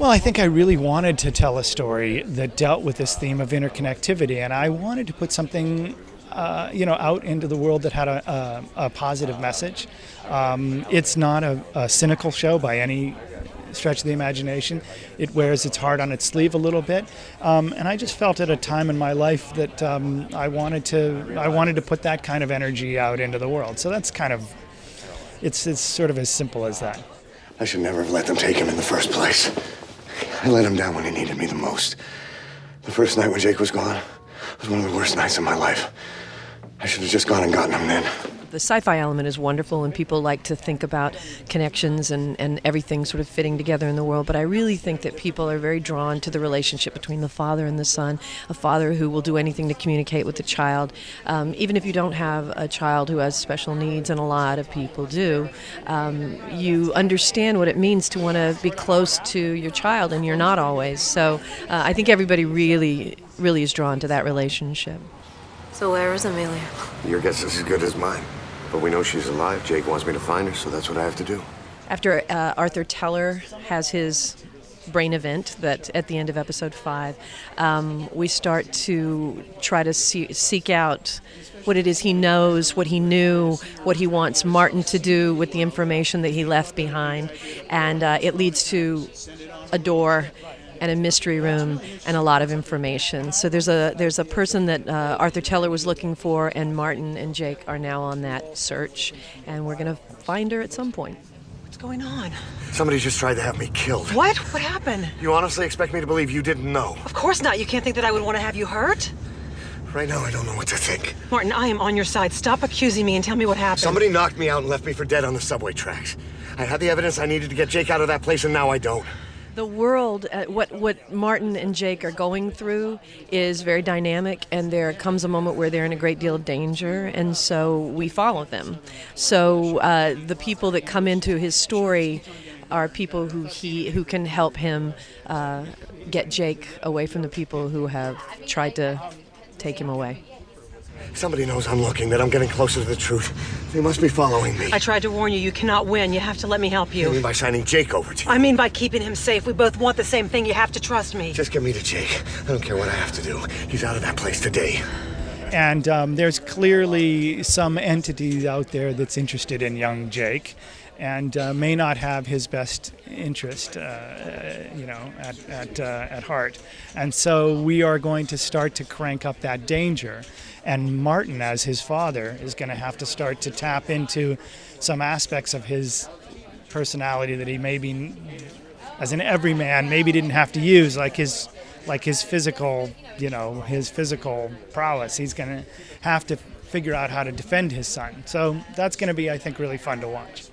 Well, I think I really wanted to tell a story that dealt with this theme of interconnectivity, and I wanted to put something out into the world that had a positive message. It's not a cynical show by any stretch of the imagination. It wears its heart on its sleeve a little bit, and I just felt at a time in my life that I wanted to put that kind of energy out into the world. So that's it's sort of as simple as that. I should never have let them take him in the first place. I let him down when he needed me the most. The first night when Jake was gone was one of the worst nights of my life. I should have just gone and gotten him then. The sci-fi element is wonderful, and people like to think about connections and everything sort of fitting together in the world, but I really think that people are very drawn to the relationship between the father and the son, a father who will do anything to communicate with the child. Even if you don't have a child who has special needs, and a lot of people do, you understand what it means to want to be close to your child, and you're not always. So I think everybody really is drawn to that relationship. So where is Amelia? Your guess is as good as mine. But we know she's alive. Jake wants me to find her, so that's what I have to do. After Arthur Teller has his brain event that at the end of episode 5, we start to try to seek out what it is he knows, what he knew, what he wants Martin to do with the information that he left behind. And it leads to a door and a mystery room and a lot of information. So there's a person that Arthur Teller was looking for, and Martin and Jake are now on that search, and we're going to find her at some point. What's going on? Somebody just tried to have me killed. What? What happened? You honestly expect me to believe you didn't know? Of course not. You can't think that I would want to have you hurt? Right now, I don't know what to think. Martin, I am on your side. Stop accusing me and tell me what happened. Somebody knocked me out and left me for dead on the subway tracks. I had the evidence I needed to get Jake out of that place, and now I don't. The world, what Martin and Jake are going through is very dynamic, and there comes a moment where they're in a great deal of danger, and so we follow them. So the people that come into his story are people who can help him get Jake away from the people who have tried to take him away. Somebody knows I'm looking, that I'm getting closer to the truth. They must be following me. I tried to warn you. You cannot win. You have to let me help you. I mean by signing Jake over to you. I mean by keeping him safe. We both want the same thing. You have to trust me. Just get me to Jake. I don't care what I have to do. He's out of that place today. And there's clearly some entity out there that's interested in young Jake, and may not have his best interest, at heart. And so we are going to start to crank up that danger. And Martin, as his father, is going to have to start to tap into some aspects of his personality that he maybe, as an everyman, maybe didn't have to use, like his physical, his physical prowess. He's going to have to figure out how to defend his son. So that's going to be, I think, really fun to watch.